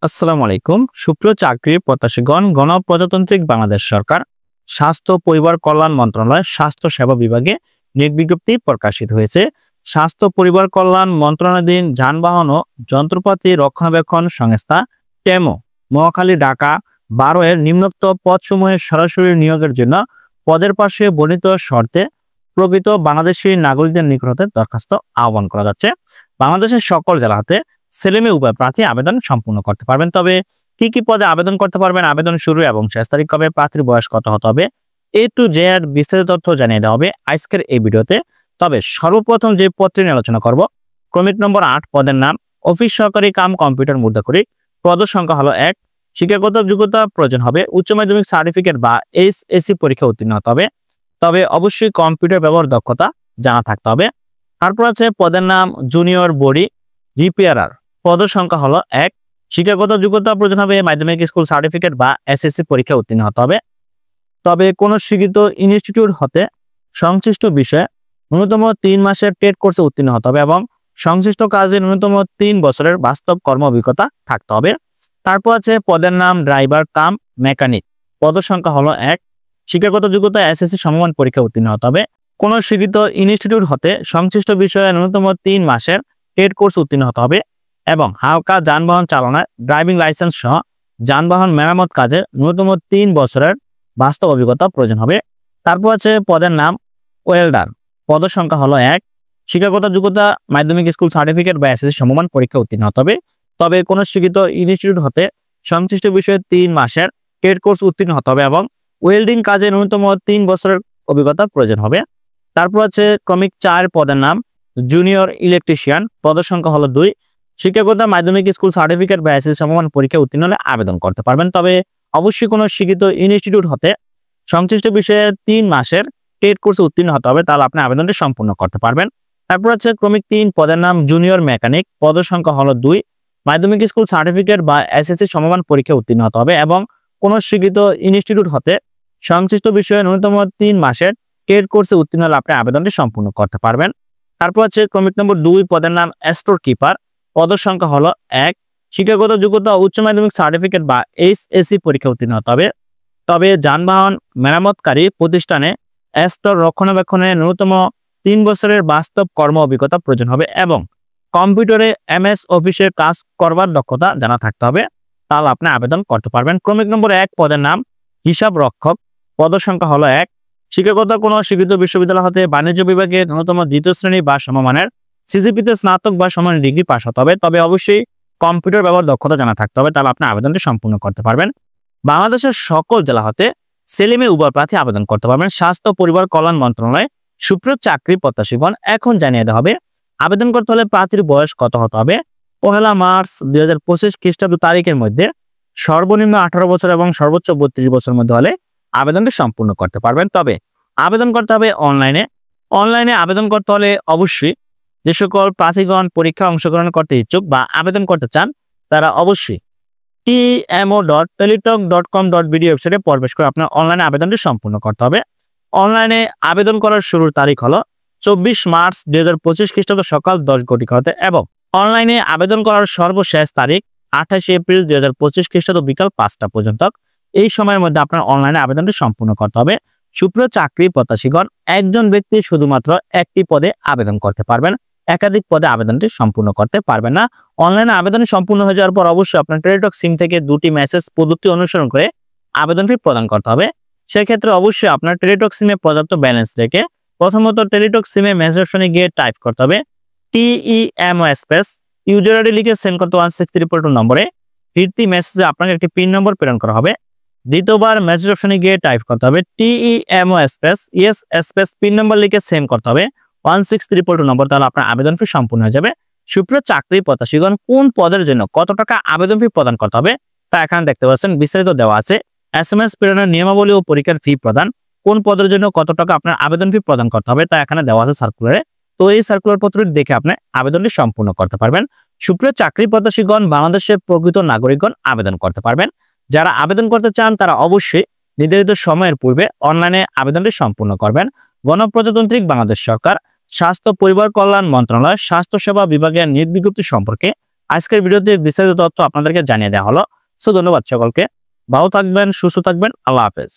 আসসালামু আলাইকুম। সুপ্রিয় চাকরি প্রত্যাশীগণ, গণপ্রজাতান্ত্রিক বাংলাদেশ সরকার স্বাস্থ্য পরিবার কল্যাণ মন্ত্রণালয় স্বাস্থ্য সেবা বিভাগে নিয়োগ বিজ্ঞপ্তি প্রকাশিত হয়েছে। স্বাস্থ্য পরিবার কল্যাণ মন্ত্রণালয়াধীন যানবাহন ও যন্ত্রপাতি রক্ষণাবেক্ষণ সংস্থা টেমো মহাখালী ঢাকা 12 এর নিম্নোক্ত পদসমূহের সরাসরি নিয়োগের জন্য পদের পাশে বর্ণিত শর্তে প্রকৃত বাংলাদেশী নাগরিকদের নিকট হতে দরখাস্ত আহ্বান করা যাচ্ছে। বাংলাদেশের সকল জেলা হতে ছেলেমেয়ে উভয় প্রার্থী আবেদন সম্পূর্ণ করতে পারবেন। তবে কি কি পদে আবেদন করতে পারবেন, আবেদন শুরু এবং শেষ তারিখ কবে, প্রার্থীর বয়স কত হতে হবে, A to Z বিস্তারিত তথ্য জানিয়ে দেওয়া হবে আজকের এই ভিডিওতে। তবে সর্বপ্রথম যে পদটি নিয়ে আলোচনা করব, ক্রমিক নম্বর 8, পদের নাম অফিস সহকারী কাম কম্পিউটার মুদ্রাকরী। পদ সংখ্যা হলো 1। শিক্ষাগত যোগ্যতা প্রয়োজন হবে উচ্চ মাধ্যমিক সার্টিফিকেট বা HSC পরীক্ষা উত্তীর্ণ হতে হবে। তবে অবশ্যই কম্পিউটার ব্যবহার দক্ষতা জানা থাকতে হবে। তারপর আছে পদের নাম জুনিয়র বডি রিপেয়ারার। পদ সংখ্যা হলো 1। শিক্ষাগত যোগ্যতা প্রয়োজন হবে মাধ্যমিক স্কুল সার্টিফিকেট বা SSC পরীক্ষা উত্তীর্ণ হতে হবে। তবে কোন স্বীকৃত ইনস্টিটিউট হতে সংশ্লিষ্ট বিষয়ে ন্যূনতম 3 মাসের টেট কোর্সে উত্তীর্ণ হতে হবে এবং সংশ্লিষ্ট কাজে ন্যূনতম 3 বছরের বাস্তব কর্ম অভিজ্ঞতা থাকতে হবে। তারপর আছে পদের নাম ড্রাইভার কাম মেকানিক। পদ সংখ্যা হলো 1। শিক্ষাগত যোগ্যতা SSC সমমান পরীক্ষা উত্তীর্ণ হতে হবে। কোন স্বীকৃত ইনস্টিটিউট হতে সংশ্লিষ্ট বিষয়ে ন্যূনতম 3 মাসের টেট কোর্স উত্তীর্ণ হতে হবে এবং হালকা যানবাহন চালনায় ড্রাইভিং লাইসেন্স সহ যানবাহন মেরামত কাজে ন্যূনতম 3 বছরের বাস্তব অভিজ্ঞতা প্রয়োজন হবে। তারপর আছে পদের নাম ওয়েল্ডার। পদ সংখ্যা হলো 1। শিক্ষাগত যোগ্যতা মাধ্যমিক স্কুল সার্টিফিকেট বা SSC সমমান পরীক্ষা উত্তীর্ণ হতে হবে। তবে কোন স্বীকৃত ইনস্টিটিউট হতে সংশ্লিষ্ট বিষয়ে 3 মাসের টেট কোর্স উত্তীর্ণ হতে হবে এবং ওয়েল্ডিং কাজে ন্যূনতম 3 বছরের অভিজ্ঞতা প্রয়োজন হবে। তারপর আছে ক্রমিক 4, পদের নাম জুনিয়র ইলেকট্রিশিয়ান। পদ সংখ্যা হলো 2। শিক্ষাগত মাধ্যমিক স্কুল সার্টিফিকেট বা SSC সমমান পরীক্ষা উত্তীর্ণ হলে আবেদন করতে পারবেন। তবে অবশ্যই কোনো স্বীকৃত ইনস্টিটিউট হতে সংশ্লিষ্ট বিষয়ে 3 মাসের টেট কোর্সে উত্তীর্ণ হতে হবে, তাহলে আপনি আবেদনটি সম্পূর্ণ করতে পারবেন। তারপর আছে ক্রমিক 3, পদের নাম জুনিয়র মেকানিক। পদ সংখ্যা হলো 2। মাধ্যমিক স্কুল সার্টিফিকেট বা SSC সমমান পরীক্ষা উত্তীর্ণ হতে হবে এবং কোন স্বীকৃত ইনস্টিটিউট হতে সংশ্লিষ্ট বিষয়ে ন্যূনতম 3 মাসের টেট কোর্সে উত্তীর্ণ হলে আপনি আবেদনটি সম্পূর্ণ করতে পারবেন। তারপর আছে ক্রমিক নম্বর 2, পদের নাম স্টোর কিপার। পদ সংখ্যা হলো 1। শিক্ষাগত যোগ্যতা উচ্চ মাধ্যমিক সার্টিফিকেট বা HSC পরীক্ষা উত্তীর্ণ হতে হবে। তবে যানবাহন মেরামতকারী প্রতিষ্ঠানে স্টোর রক্ষণাবেক্ষণে ন্যূনতম 3 বছরের বাস্তব কর্ম অভিজ্ঞতা প্রয়োজন হবে এবং কম্পিউটারে MS অফিসের কাজ করবার দক্ষতা জানা থাকতে হবে, তাহলে আপনি আবেদন করতে পারবেন। ক্রমিক নম্বর 1, পদের নাম হিসাব রক্ষক। পদ সংখ্যা হলো 1। শিক্ষাগত কোনো স্বীকৃত বিশ্ববিদ্যালয় হতে বাণিজ্য বিভাগে ন্যূনতম 2য় শ্রেণী বা সমমানের CGPতে স্নাতক বা সমানের ডিগ্রি পাস হতে হবে। তবে অবশ্যই কম্পিউটার ব্যবহার দক্ষতা জানা থাকতে হবে, তাহলে আপনি আবেদনটি সম্পূর্ণ করতে পারবেন। বাংলাদেশের সকল জেলা হতে ছেলেমেয়ে উভয় প্রার্থী আবেদন করতে পারবেন। স্বাস্থ্য পরিবার কল্যাণ মন্ত্রণালয় সুপ্রিয় চাকরি প্রত্যাশীগণ, এখন জানিয়ে দেওয়া হবে আবেদন করতে হলে প্রার্থীর বয়স কত হতে হবে। 1 মার্চ 2025 খ্রিস্টাব্দ তারিখের মধ্যে সর্বনিম্ন 18 বছর এবং সর্বোচ্চ 32 বছরের মধ্যে হলে আবেদনটি সম্পূর্ণ করতে পারবেন। তবে আবেদন করতে হবে অনলাইনে আবেদন করতে হলে অবশ্যই যে সকল প্রার্থীগণ পরীক্ষা অংশগ্রহণ করতে ইচ্ছুক বা আবেদন করতে চান তারা অবশ্যই tmo.teletalk.com.bd ওয়েবসাইটে প্রবেশ করে আপনার অনলাইনে আবেদনটি সম্পূর্ণ করতে হবে। অনলাইনে আবেদন করার শুরুর তারিখ হলো 24 মার্চ 2025 খ্রিস্টাব্দ সকাল 10 ঘটিকা হতে এবং অনলাইনে আবেদন করার সর্বশেষ তারিখ 28 এপ্রিল 2025 খ্রিস্টাব্দ বিকাল 5টা পর্যন্ত। এই সময়ের মধ্যে আপনার অনলাইনে আবেদনটি সম্পূর্ণ করতে হবে। সুপ্রিয় চাকরি প্রত্যাশীগণ, একজন ব্যক্তি শুধুমাত্র একটি পদে আবেদন করতে পারবেন, একাধিক পদে আবেদনটি সম্পূর্ণ করতে পারবেন না। অনলাইনে আবেদন সম্পূর্ণ হয়ে যাওয়ার পর অবশ্যই আপনার টেলিটক সিম থেকে 2টি মেসেজ পদ্ধতি অনুসরণ করে আবেদন ফি প্রদান করতে হবে। সেক্ষেত্রে অবশ্যই আপনার টেলিটক সিমে পর্যাপ্ত ব্যালেন্স রেখে প্রথমত টেলিটক সিমে মেসেজ অপশনে গিয়ে টাইপ করতে হবে TEMO স্পেস ইউজার আইডি লিখে সেন্ড করতে 16342 নম্বরে। ফিরতি মেসেজে আপনাকে একটি পিন নম্বর প্রেরণ করা হবে। দ্বিতীয়বার মেসেজ অপশনে গিয়ে টাইপ করতে হবে TEMO space yes space pin number লিখে সেন্ড করতে হবে 16342 নম্বর, তাহলে আপনার আবেদন ফি সম্পূর্ণ হয়ে যাবে। সুপ্রিয় চাকরি প্রত্যাশীগণ, কোন পদের জন্য কত টাকা আবেদন ফি প্রদান করতে হবে তা এখানে দেখতে পাচ্ছেন, বিস্তারিত দেওয়া আছে। SMS প্রেরণের নিয়মাবলী ও পরীক্ষার ফি প্রদান, কোন পদের জন্য কত টাকা আপনার আবেদন ফি প্রদান করতে হবে তা এখানে দেওয়া আছে সার্কুলারে। তো এই সার্কুলার পত্রটি দেখে আপনি আবেদনটি সম্পূর্ণ করতে পারবেন। সুপ্রিয় চাকরি প্রত্যাশীগণ, বাংলাদেশের প্রকৃত নাগরিকগণ আবেদন করতে পারবেন। যারা আবেদন করতে চান তারা অবশ্যই নির্ধারিত সময়ের পূর্বে অনলাইনে আবেদনটি সম্পূর্ণ করবেন। গণপ্রজাতান্ত্রিক বাংলাদেশ সরকার স্বাস্থ্য পরিবার কল্যাণ মন্ত্রণালয় স্বাস্থ্য সেবা বিভাগের নিয়োগ বিজ্ঞপ্তি সম্পর্কে আজকের ভিডিওতে বিস্তারিত তথ্য আপনাদেরকে জানিয়ে দেওয়া হলো। সো ধন্যবাদ সকলকে, ভালো থাকবেন, সুস্থ থাকবেন, আল্লাহ হাফেজ।